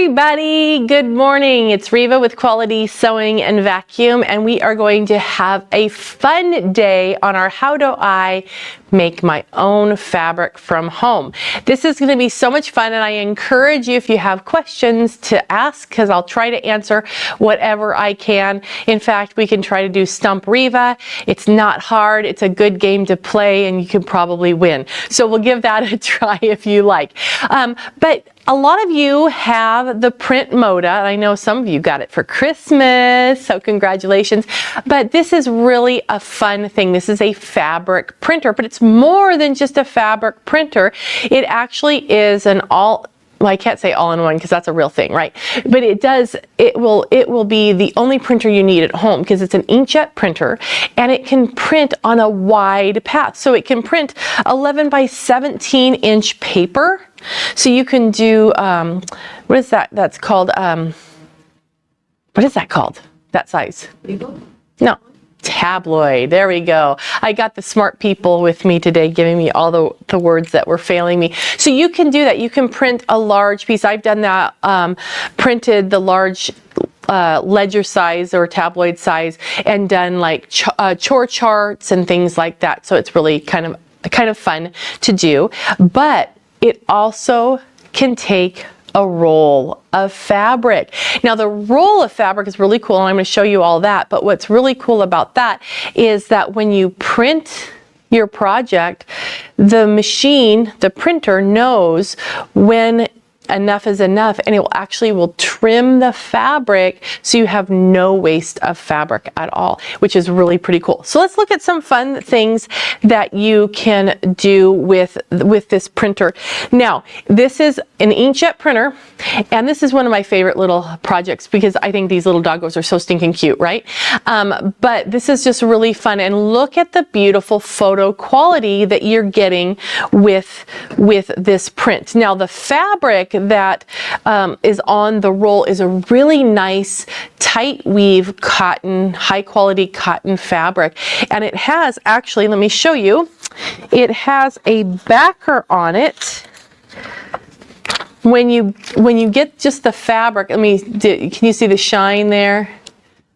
everybody, good morning. It's Reva with Quality Sewing and Vacuum, and we are going to have a fun day on our How Do I Make My Own Fabric from Home. This is going to be so much fun, and I encourage you, if you have questions, to ask, because I'll try to answer whatever I can. In fact, we can try to do Stump Reva. It's not hard. It's a good game to play, and you can probably win. So we'll give that a try if you like. But a lot of you have the PrintModa. I know some of you got it for Christmas, so congratulations. But this is really a fun thing. This is a fabric printer, but it's more than just a fabric printer. It actually is an well, I can't say all-in-one because that's a real thing, right? But it will be the only printer you need at home, because it's an inkjet printer and it can print on a wide path. So it can print 11 by 17 inch paper. So you can do, what is that? That's called, what is that called? That size? Legal? No. Tabloid. There we go. I got the smart people with me today giving me all the words that were failing me. So you can do that. You can print a large piece. I've done that, printed the large ledger size or tabloid size, and done like chore charts and things like that. So it's really kind of fun to do. But it also can take a roll of fabric. Now the roll of fabric is really cool, and I'm going to show you all that, but what's really cool about that is that when you print your project, the machine, the printer, knows when enough is enough, and it will trim the fabric so you have no waste of fabric at all, which is really pretty cool. So let's look at some fun things that you can do with this printer. Now, this is an inkjet printer, and this is one of my favorite little projects because I think these little doggos are so stinking cute, right? But this is just really fun, and look at the beautiful photo quality that you're getting with this print. Now, the fabric that is on the roll is a really nice tight weave cotton, high quality cotton fabric, and it has, actually, let me show you, it has a backer on it. When you get just the fabric, can you see the shine there?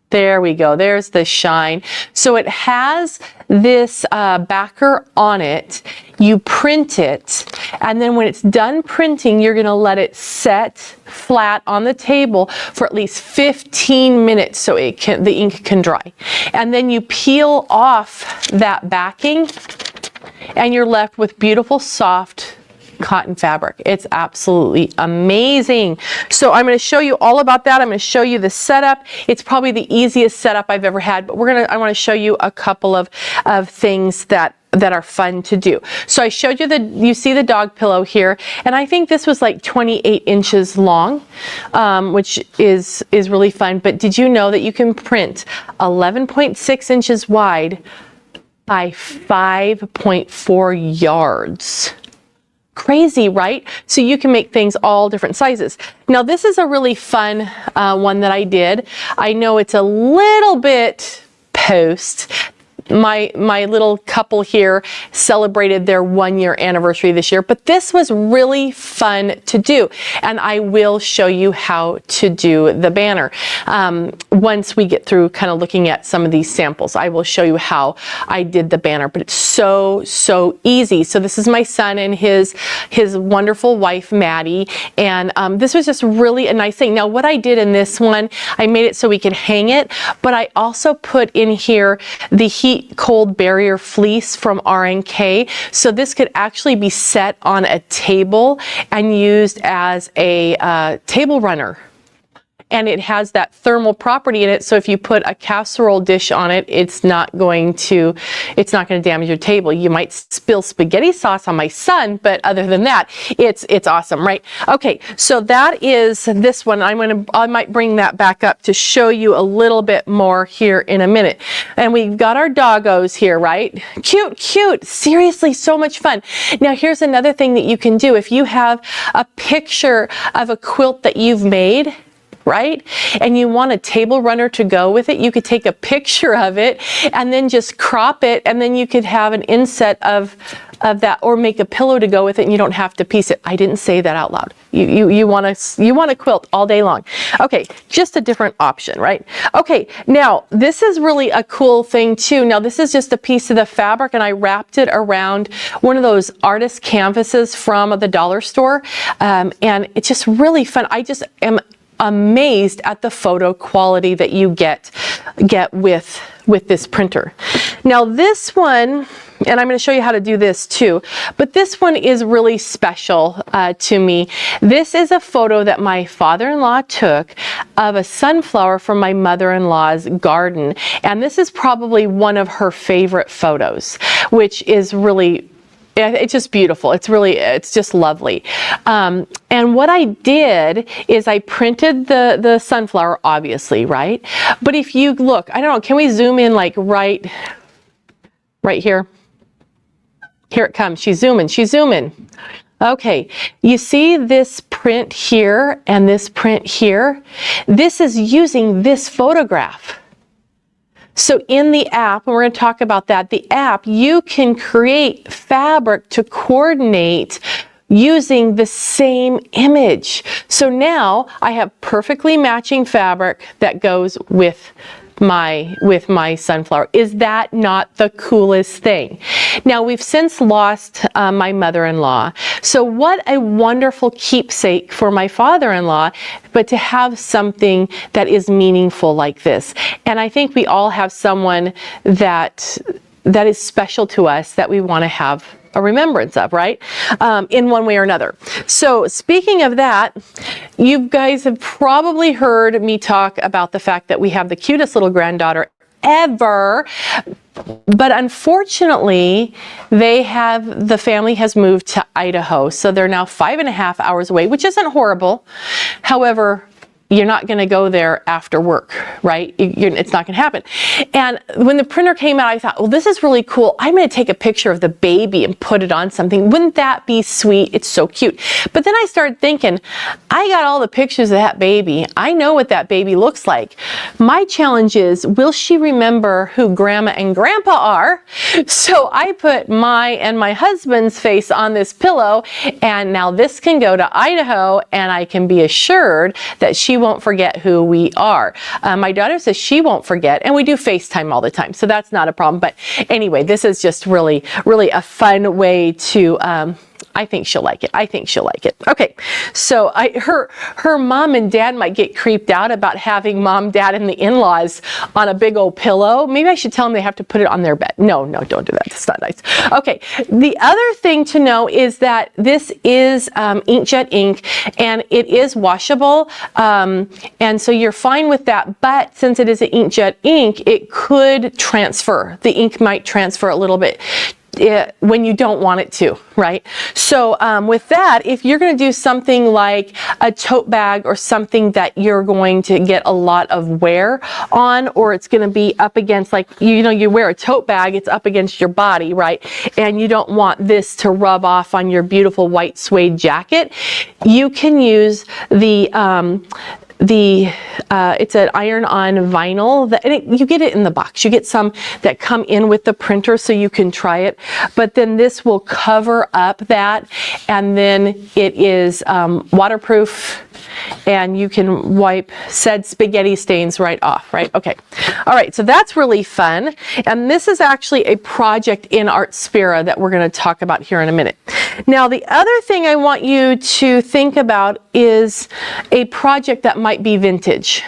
There we go, there's the shine. So it has this backer on it. You print it, and then when it's done printing, you're gonna let it set flat on the table for at least 15 minutes so the ink can dry. And then you peel off that backing, and you're left with beautiful, soft cotton fabric. It's absolutely amazing. So I'm going to show you all about that. I'm going to show you the setup. It's probably the easiest setup I've ever had, but I want to show you a couple of things that are fun to do. So I showed you you see the dog pillow here, and I think this was like 28 inches long, which is really fun. But did you know that you can print 11.6 inches wide by 5.4 yards? Crazy, right? So you can make things all different sizes. Now this is a really fun one that I did. I know it's a little bit post. My little couple here celebrated their 1-year anniversary this year, but this was really fun to do, and I will show you how to do the banner. Once we get through kind of looking at some of these samples, I will show you how I did the banner, but it's so easy. So this is my son and his wonderful wife, Maddie, and this was just really a nice thing. Now what I did in this one, I made it so we could hang it, but I also put in here the heat cold barrier fleece from R&K, so this could actually be set on a table and used as a table runner. And it has that thermal property in it, so if you put a casserole dish on it, it's not going to damage your table. You might spill spaghetti sauce on my son, but other than that, it's awesome, right? Okay, so that is this one. I might bring that back up to show you a little bit more here in a minute. And we've got our doggos here, right? Cute, seriously, so much fun. Now here's another thing that you can do. If you have a picture of a quilt that you've made, right? And you want a table runner to go with it, you could take a picture of it and then just crop it, and then you could have an inset of that, or make a pillow to go with it, and you don't have to piece it. I didn't say that out loud. You want to quilt all day long. Okay, just a different option, right? Okay, now this is really a cool thing too. Now this is just a piece of the fabric, and I wrapped it around one of those artist canvases from the dollar store, and it's just really fun. I just am amazed at the photo quality that you get with this printer. Now this one, and I'm going to show you how to do this too, but this one is really special to me. This is a photo that my father-in-law took of a sunflower from my mother-in-law's garden, and this is probably one of her favorite photos, which is really, it's just beautiful. It's just lovely. And what I did is I printed the sunflower, obviously, right? But if you look, I don't know, can we zoom in like right here? Here it comes. She's zooming. Okay, you see this print here and this print here? This is using this photograph. So in the app, and we're going to talk about that, the app, you can create fabric to coordinate using the same image. So now I have perfectly matching fabric that goes with my sunflower. Is that not the coolest thing? Now we've since lost my mother-in-law. So what a wonderful keepsake for my father-in-law, but to have something that is meaningful like this. And I think we all have someone that is special to us that we want to have a remembrance of, right? In one way or another. So speaking of that, you guys have probably heard me talk about the fact that we have the cutest little granddaughter ever, but unfortunately the family has moved to Idaho, so they're now 5.5 hours away, which isn't horrible. However, you're not going to go there after work, right? It's not going to happen. And when the printer came out, I thought, well, this is really cool. I'm going to take a picture of the baby and put it on something. Wouldn't that be sweet? It's so cute. But then I started thinking, I got all the pictures of that baby. I know what that baby looks like. My challenge is, will she remember who Grandma and Grandpa are? So I put my and my husband's face on this pillow, and now this can go to Idaho, and I can be assured that she won't forget who we are. My daughter says she won't forget, and we do FaceTime all the time, so that's not a problem. But anyway, this is just really a fun way to I think she'll like it. Okay, so her mom and dad might get creeped out about having mom, dad, and the in-laws on a big old pillow. Maybe I should tell them they have to put it on their bed. No, don't do that. That's not nice. Okay, the other thing to know is that this is inkjet ink, and it is washable, and so you're fine with that. But since it is an inkjet ink, it could transfer. The ink might transfer a little bit when you don't want it to, right? So with that, if you're going to do something like a tote bag or something that you're going to get a lot of wear on, or it's going to be up against, like, you wear a tote bag, it's up against your body, right? And you don't want this to rub off on your beautiful white suede jacket, you can use it's an iron-on vinyl. You get it in the box. You get some that come in with the printer so you can try it. But then this will cover up that, and then it is waterproof, and you can wipe said spaghetti stains right off, right? Okay. All right, so that's really fun. And this is actually a project in Artspira that we're going to talk about here in a minute. Now, the other thing I want you to think about is a project that might be vintage.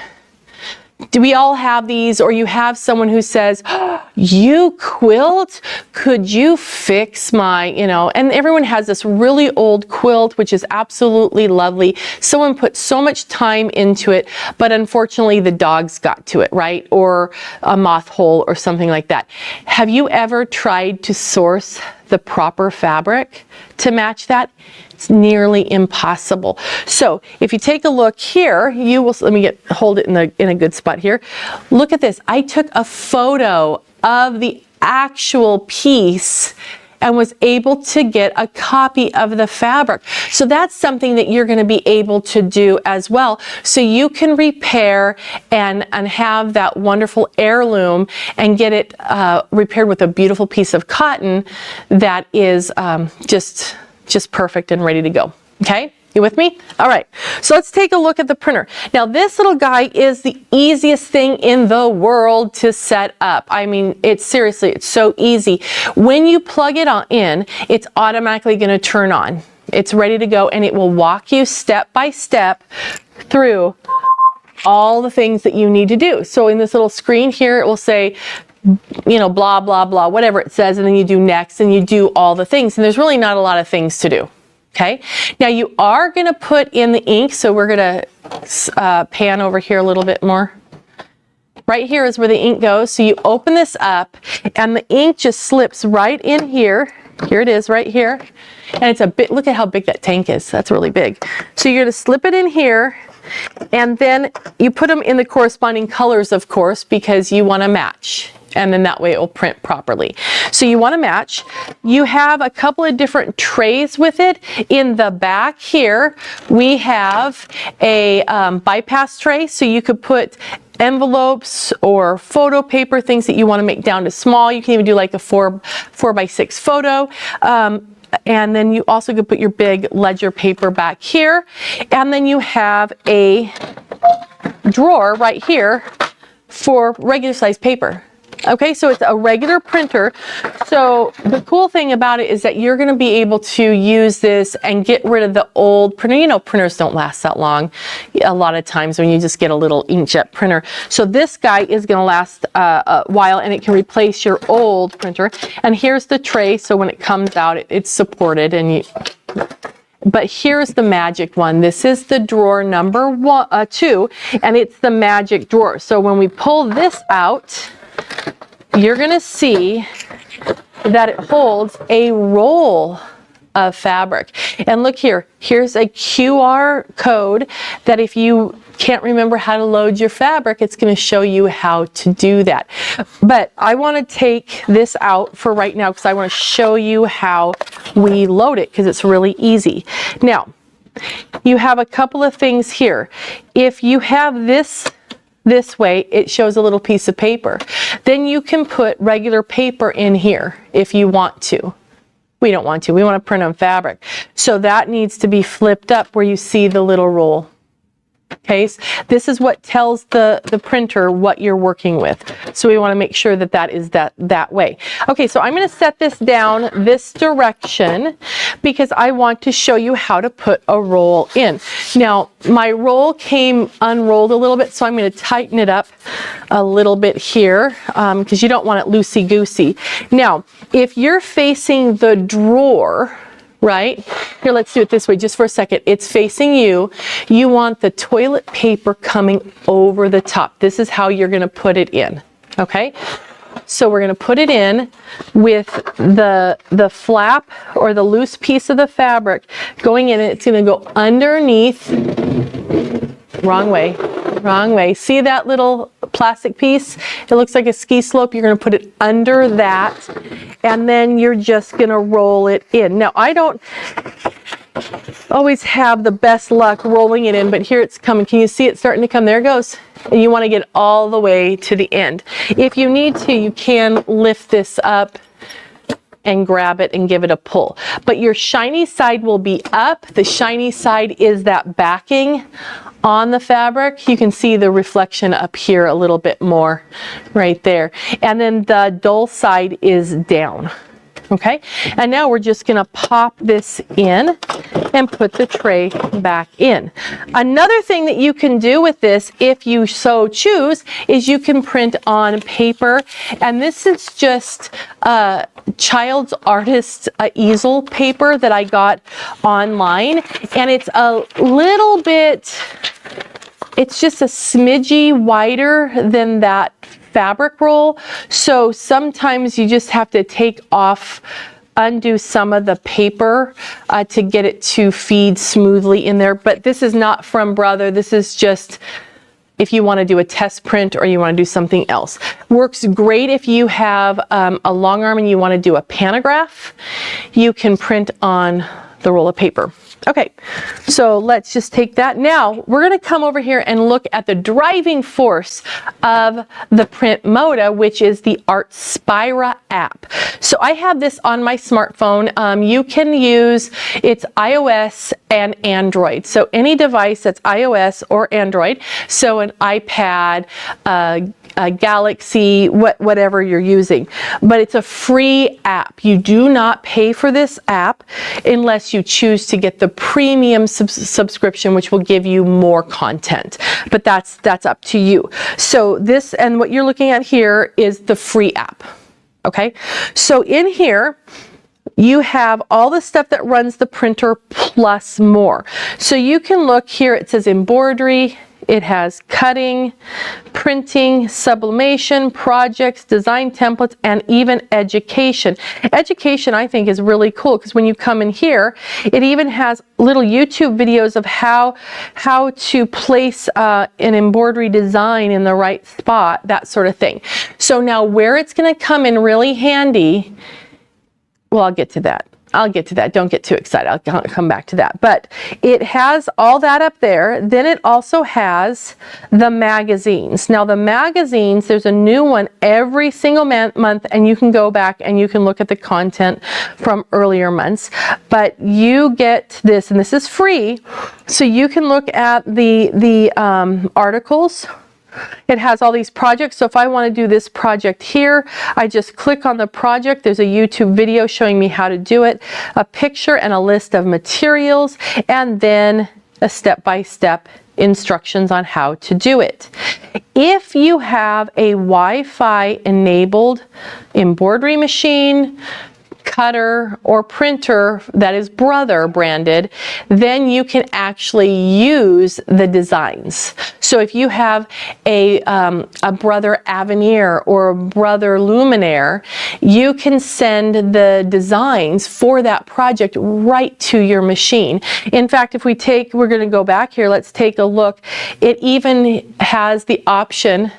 Do we all have these? Or you have someone who says, oh, you quilt? Could you fix my, and everyone has this really old quilt, which is absolutely lovely. Someone put so much time into it, but unfortunately the dogs got to it, right? Or a moth hole or something like that. Have you ever tried to source the proper fabric to match that? It's nearly impossible. So if you take a look here, you will, let me hold it in a good spot here. Look at this. I took a photo of the actual piece and was able to get a copy of the fabric. So that's something that you're going to be able to do as well. So you can repair and have that wonderful heirloom and get it repaired with a beautiful piece of cotton that is just perfect and ready to go. Okay? You with me? All right, so let's take a look at the printer. Now this little guy is the easiest thing in the world to set up. I mean, it's seriously, it's so easy. When you plug it in, it's automatically going to turn on. It's ready to go, and it will walk you step by step through all the things that you need to do. So in this little screen here, it will say, you know, blah, blah, blah, whatever it says, and then you do next, and you do all the things. And there's really not a lot of things to do. Okay, now you are going to put in the ink, so we're going to pan over here a little bit more. Right here is where the ink goes. So you open this up, and the ink just slips right in here. Here it is right here. And it's a bit, look at how big that tank is. That's really big. So you're going to slip it in here, and then you put them in the corresponding colors, of course, because you want to match. And then that way it will print properly. So you want to match. You have a couple of different trays with it. In the back here, we have a bypass tray, so you could put envelopes or photo paper, things that you want to make down to small. You can even do like a 4x6 photo. And then you also could put your big ledger paper back here. And then you have a drawer right here for regular size paper. Okay, so it's a regular printer. So the cool thing about it is that you're going to be able to use this and get rid of the old printer. You know, printers don't last that long a lot of times when you just get a little inkjet printer. So this guy is going to last a while, and it can replace your old printer. And here's the tray, so when it comes out, it's supported. But here's the magic one. This is the drawer number 2, and it's the magic drawer. So when we pull this out, you're going to see that it holds a roll of fabric. And look here, here's a QR code that if you can't remember how to load your fabric, it's going to show you how to do that. But I want to take this out for right now because I want to show you how we load it, because it's really easy. Now, you have a couple of things here. If you have this way, it shows a little piece of paper. Then you can put regular paper in here if you want to. We don't want to. We want to print on fabric. So that needs to be flipped up where you see the little roll. Okay, so this is what tells the printer what you're working with. So we want to make sure that that is that way. Okay, so I'm going to set this down this direction because I want to show you how to put a roll in. Now, my roll came unrolled a little bit, so I'm going to tighten it up a little bit here because you don't want it loosey-goosey. Now, if you're facing the drawer, right? Here, let's do it this way just for a second. It's facing you. You want the toilet paper coming over the top. This is how you're going to put it in. Okay? So we're going to put it in with the flap or the loose piece of the fabric going in, and it's going to go underneath. Wrong way. Wrong way. See that little plastic piece? It looks like a ski slope. You're going to put it under that, and then you're just going to roll it in. Now, I don't always have the best luck rolling it in, but here it's coming. Can you see it starting to come? There it goes. And you want to get all the way to the end. If you need to, you can lift this up and grab it and give it a pull. But your shiny side will be up. The shiny side is that backing on the fabric. You can see the reflection up here a little bit more right there. And then the dull side is down. Okay, and now we're just going to pop this in and put the tray back in. Another thing that you can do with this, if you so choose, is you can print on paper. And this is just child's artist easel paper that I got online. And it's a little bit, it's just a smidgy wider than that fabric roll, so sometimes you just have to undo some of the paper to get it to feed smoothly in there. But this is not from Brother. This is just if you want to do a test print or you want to do something else. Works great if you have a long arm and you want to do a pantograph. You can print on the roll of paper. Okay, so let's just take that. Now we're going to come over here and look at the driving force of the PrintModa, which is the Artspira app. So I have this on my smartphone. You can use, it's iOS and Android. So any device that's iOS or Android, so an iPad, a Galaxy, whatever you're using. But it's a free app. You do not pay for this app unless you choose to get the premium subscription, which will give you more content. But that's up to you. So this, and what you're looking at here is the free app. Okay, so in here you have all the stuff that runs the printer plus more. So you can look here, it says embroidery, it has cutting, printing, sublimation, projects, design templates, and even education. Education, I think, is really cool because when you come in here, it even has little YouTube videos of how to place an embroidery design in the right spot, that sort of thing. So now where it's going to come in really handy, well, I'll get to that. Don't get too excited. I'll come back to that. But it has all that up there. Then it also has the magazines. Now the magazines, there's a new one every single month, and you can go back and you can look at the content from earlier months. But you get this, and this is free, so you can look at the articles. It has all these projects, so if I want to do this project here, I just click on the project. There's a YouTube video showing me how to do it, a picture and a list of materials, and then a step-by-step instructions on how to do it. If you have a Wi-Fi enabled embroidery machine, cutter, or printer that is Brother branded, then you can actually use the designs. So if you have a Brother Avenir or a Brother Luminaire, you can send the designs for that project right to your machine. In fact, if we're going to go back here, let's take a look. It even has the option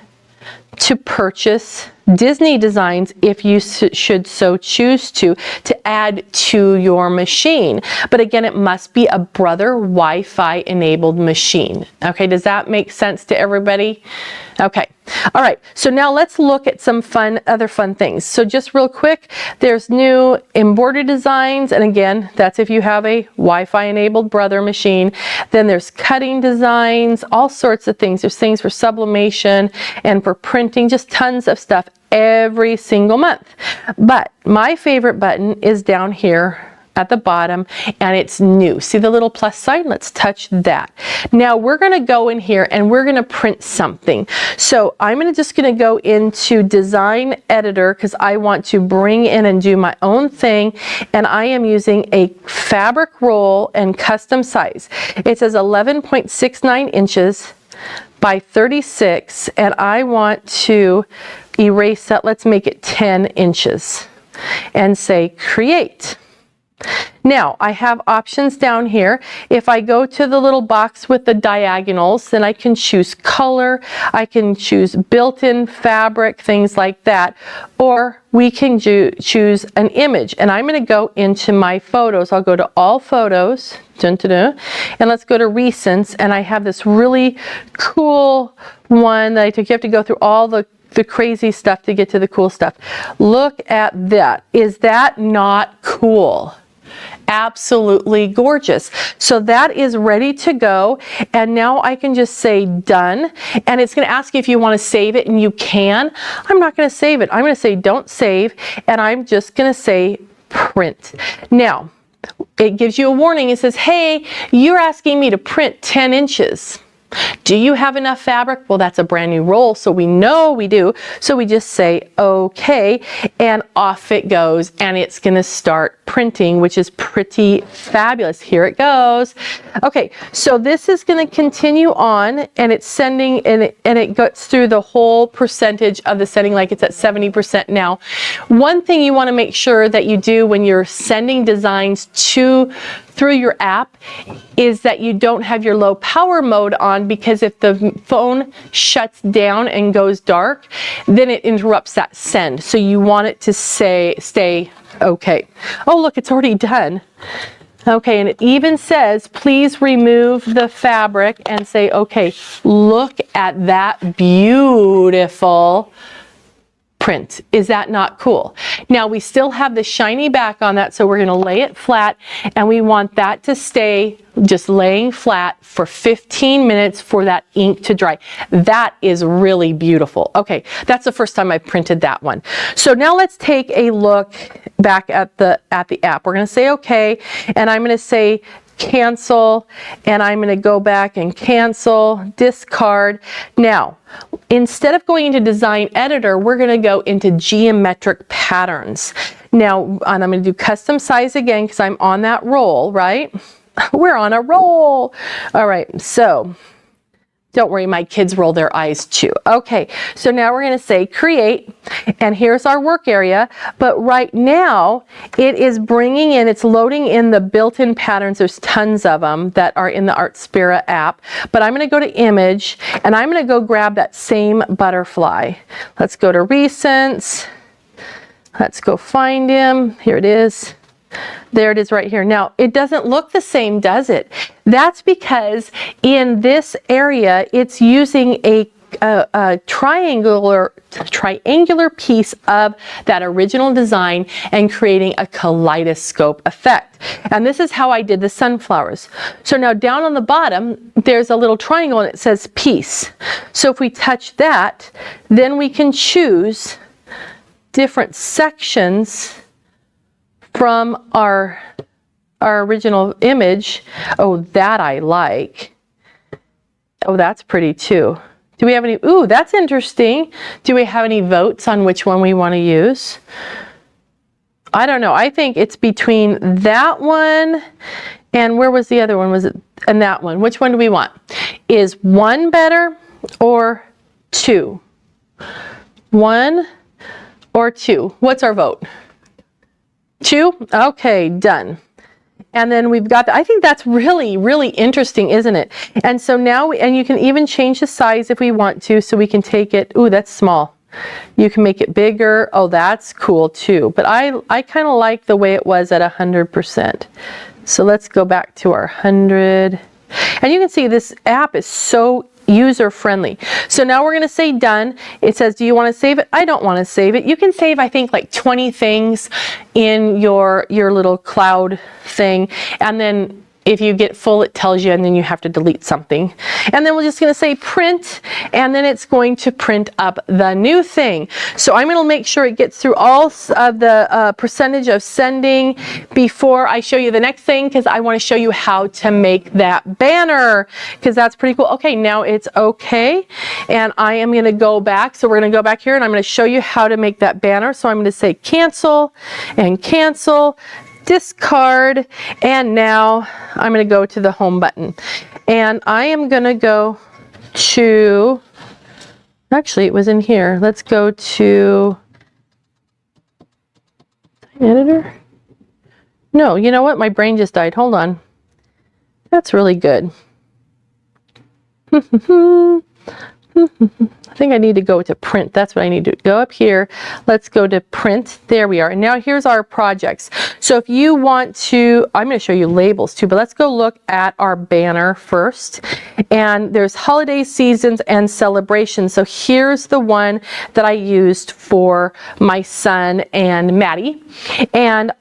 to purchase Disney designs if you should so choose to add to your machine. But again, it must be a Brother Wi-Fi enabled machine. Okay, does that make sense to everybody? Okay, all right, so now let's look at some other fun things. So just real quick, there's new embroidery designs, and again, that's if you have a Wi-Fi enabled Brother machine. Then there's cutting designs, all sorts of things. There's things for sublimation and for printing, just tons of stuff every single month. But my favorite button is down here at the bottom, and it's new. See the little plus sign? Let's touch that. Now we're going to go in here and we're going to print something. So I'm just going to go into Design Editor because I want to bring in and do my own thing, and I am using a fabric roll and custom size. It says 11.69 inches by 36, and I want to erase that. Let's make it 10 inches and say create. Now I have options down here. If I go to the little box with the diagonals, then I can choose color, I can choose built-in fabric, things like that, or we can choose an image. And I'm going to go into my photos. I'll go to all photos, and let's go to recents, and I have this really cool one that I took. You have to go through all the crazy stuff to get to the cool stuff. Look at that. Is that not cool? Absolutely gorgeous. So that is ready to go, and now I can just say done, and it's going to ask you if you want to save it, and you can. I'm not going to save it. I'm going to say don't save, and I'm just going to say print. Now it gives you a warning. It says, hey, you're asking me to print 10 inches. Do you have enough fabric? Well, that's a brand new roll, so we know we do. So we just say okay, and off it goes, and it's going to start printing, which is pretty fabulous. Here it goes. Okay, so this is going to continue on, and it's sending, and it goes through the whole percentage of the sending, like it's at 70% now. One thing you want to make sure that you do when you're sending designs through your app is that you don't have your low power mode on, because if the phone shuts down and goes dark, then it interrupts that send. So you want it to stay okay. Oh, look, it's already done. Okay, and it even says, please remove the fabric, and say, okay, look at that beautiful print. Is that not cool? Now we still have the shiny back on that, so we're going to lay it flat, and we want that to stay just laying flat for 15 minutes for that ink to dry. That is really beautiful. Okay, that's the first time I printed that one. So now let's take a look back at the app. We're going to say okay, and I'm going to say cancel, and I'm going to go back and cancel, discard. Now, instead of going into Design Editor, we're going to go into Geometric Patterns. Now, and I'm going to do Custom Size again because I'm on that roll, right? We're on a roll. All right, so don't worry, my kids roll their eyes too. Okay, so now we're going to say create, and here's our work area. But right now, it is bringing in, it's loading in the built-in patterns. There's tons of them that are in the Artspira app. But I'm going to go to Image, and I'm going to go grab that same butterfly. Let's go to Recents. Let's go find him. Here it is. There it is right here. Now, it doesn't look the same, does it? That's because in this area, it's using a triangular piece of that original design and creating a kaleidoscope effect. And this is how I did the sunflowers. So now down on the bottom, there's a little triangle and it says piece. So if we touch that, then we can choose different sections from our original image. Oh, that I like. Oh, that's pretty too. Do we have any? Ooh, that's interesting. Do we have any votes on which one we want to use? I don't know. I think it's between that one and where was the other one? Was it and that one? Which one do we want? Is one better or two? One or two? What's our vote? Two? Okay, done. And then we've got, I think that's really, really interesting, isn't it? And so now, and you can even change the size if we want to, so we can take it, ooh, that's small. You can make it bigger. Oh, that's cool too. But I kind of like the way it was at 100%. So let's go back to our 100. And you can see this app is so user-friendly. So now we're going to say done. It says, do you want to save it? I don't want to save it. You can save, I think, like 20 things in your little cloud thing. And then if you get full, it tells you, and then you have to delete something. And then we're just going to say print, and then it's going to print up the new thing. So I'm going to make sure it gets through all of the percentage of sending before I show you the next thing, because I want to show you how to make that banner, because that's pretty cool. Okay, now it's okay. And I am going to go back. So we're going to go back here, and I'm going to show you how to make that banner. So I'm going to say cancel and cancel, discard, and now I'm going to go to the home button, and I am going to go to, actually it was in here, let's go to editor. No, you know what, my brain just died, hold on, that's really good. I think I need to go to print. That's what I need to go up here. Let's go to print. There we are. And now here's our projects. So if you want to, I'm going to show you labels too, but let's go look at our banner first. And there's holiday seasons and celebrations. So here's the one that I used for my son and Maddie. And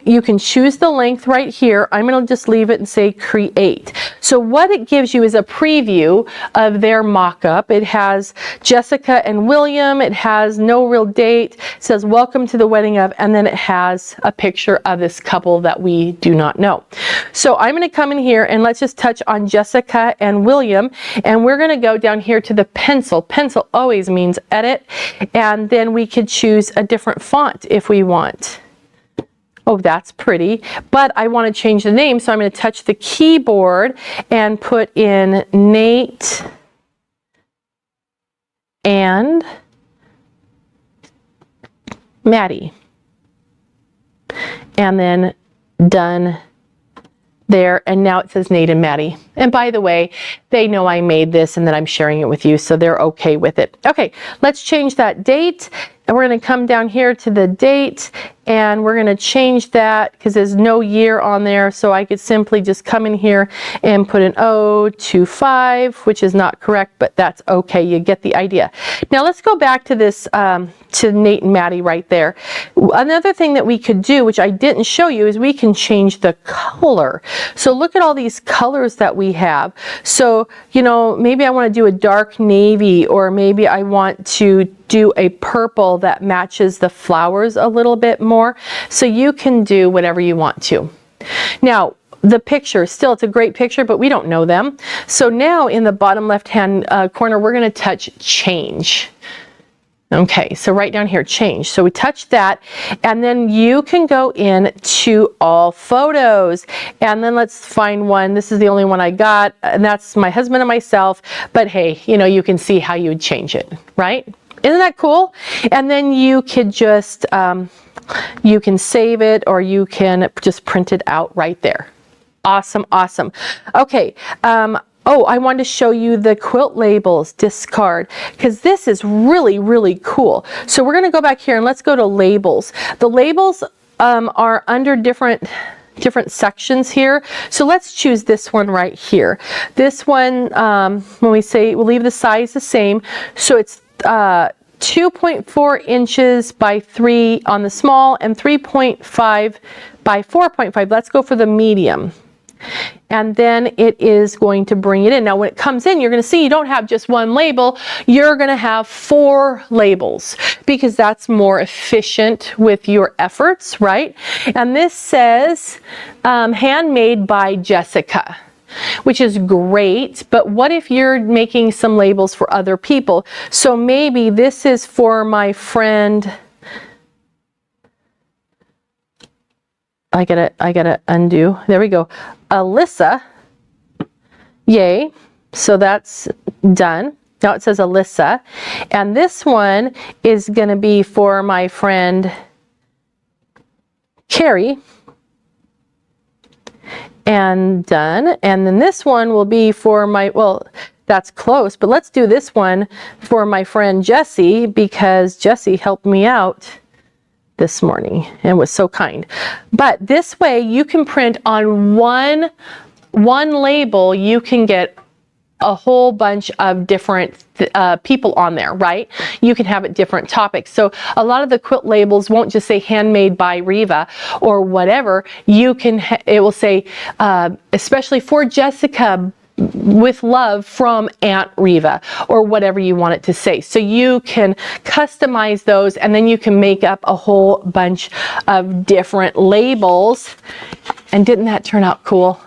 you can choose the length right here. I'm going to just leave it and say create. So what it gives you is a preview of their mock-up. It has Jessica and William. It has no real date. It says welcome to the wedding of, and then it has a picture of this couple that we do not know. So I'm going to come in here and let's just touch on Jessica and William, and we're going to go down here to the pencil. Pencil always means edit, and then we could choose a different font if we want. Oh, that's pretty, but I want to change the name, so I'm going to touch the keyboard and put in Nate and Maddie, and then done there, and now it says Nate and Maddie. And by the way, they know I made this and that I'm sharing it with you, so they're okay with it. Okay, let's change that date, and we're going to come down here to the date, and we're going to change that because there's no year on there, so I could simply just come in here and put an 025, which is not correct, but that's okay. You get the idea. Now let's go back to this, to Nate and Maddie right there. Another thing that we could do, which I didn't show you, is we can change the color. So look at all these colors that we have. So, you know, maybe I want to do a dark navy, or maybe I want to do a purple that matches the flowers a little bit more. So you can do whatever you want to. Now, the picture, still, it's a great picture, but we don't know them. So now in the bottom left-hand corner, we're going to touch change. Okay, so right down here, change. So we touch that, and then you can go in to all photos, and then let's find one. This is the only one I got, and that's my husband and myself, but hey, you know, you can see how you would change it, right? Isn't that cool? And then you could just, you can save it, or you can just print it out right there. Awesome, awesome. Okay, oh, I wanted to show you the quilt labels, discard, because this is really, really cool. So we're going to go back here and let's go to labels. The labels are under different sections here. So let's choose this one right here. This one, when we say, we'll leave the size the same. So it's 2.4 inches by 3 on the small and 3.5 by 4.5. Let's go for the medium. And then it is going to bring it in. Now when it comes in, you're going to see you don't have just one label, you're going to have 4 labels, because that's more efficient with your efforts, right? And this says handmade by Jessica, which is great, but what if you're making some labels for other people? So maybe this is for my friend, I gotta undo. There we go. Alyssa. Yay. So that's done. Now it says Alyssa. And this one is going to be for my friend Carrie. And done. And then this one will be for my, well, that's close, but let's do this one for my friend Jessie, because Jessie helped me out this morning and was so kind. But this way you can print on one label, you can get a whole bunch of different people on there, right? You can have it different topics. So a lot of the quilt labels won't just say handmade by Reva or whatever. You can, it will say, especially for Jessica, with love from Aunt Reva, or whatever you want it to say. So you can customize those, and then you can make up a whole bunch of different labels. And didn't that turn out cool?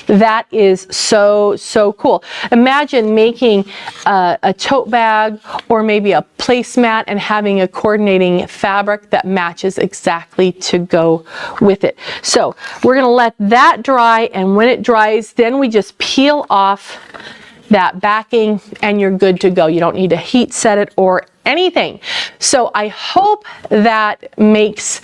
That is so, so cool. Imagine making a tote bag or maybe a placemat and having a coordinating fabric that matches exactly to go with it. So we're going to let that dry, and when it dries, then we just peel off that backing and you're good to go. You don't need to heat set it or anything. So I hope that makes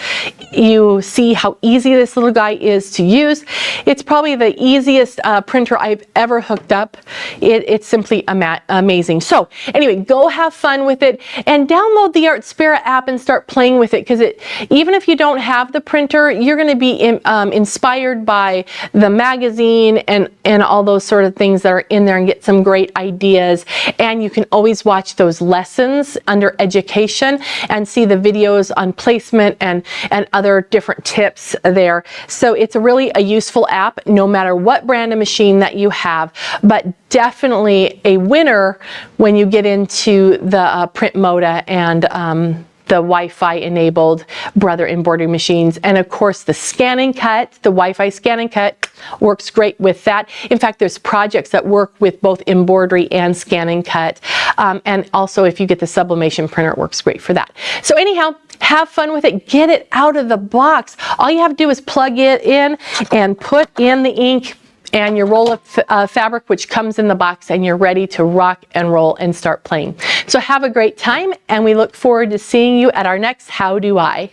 you see how easy this little guy is to use. It's probably the easiest printer I've ever hooked up. It's simply amazing. So anyway, go have fun with it and download the Art Spirit app and start playing with it, because even if you don't have the printer, you're going to be inspired by the magazine and all those sort of things that are in there, and get some great ideas. And you can always watch those lessons under education and see the videos on placement and other different tips there. So it's really a useful app no matter what brand of machine that you have, but definitely a winner when you get into the PrintModa and the Wi-Fi enabled Brother embroidery machines. And of course the scan and cut, the Wi-Fi scan and cut works great with that. In fact, there's projects that work with both embroidery and scan and cut. And also if you get the sublimation printer, it works great for that. So anyhow, have fun with it. Get it out of the box. All you have to do is plug it in and put in the ink and your roll of fabric, which comes in the box, and you're ready to rock and roll and start playing. So have a great time, and we look forward to seeing you at our next How Do I?